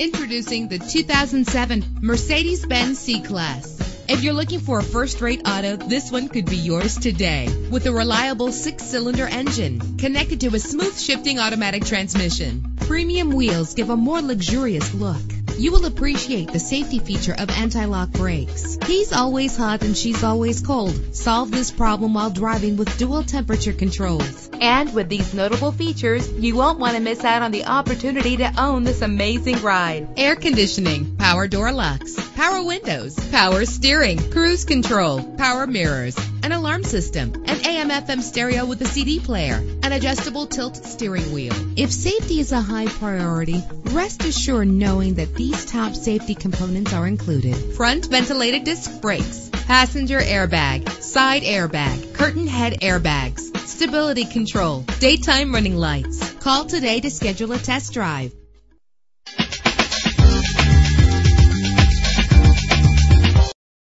Introducing the 2007 Mercedes-Benz C-Class. If you're looking for a first-rate auto, this one could be yours today. With a reliable 6-cylinder engine connected to a smooth shifting automatic transmission. Premium wheels give a more luxurious look. You will appreciate the safety feature of anti-lock brakes. He's always hot and she's always cold. Solve this problem while driving with dual temperature controls. And with these notable features, you won't want to miss out on the opportunity to own this amazing ride. Air conditioning, power door locks, power windows, power steering, cruise control, power mirrors, an alarm system, an AM/FM stereo with a CD player, an adjustable tilt steering wheel. If safety is a high priority, rest assured knowing that these top safety components are included. Front ventilated disc brakes, passenger airbag, side airbag, curtain head airbags, stability control, daytime running lights. Call today to schedule a test drive.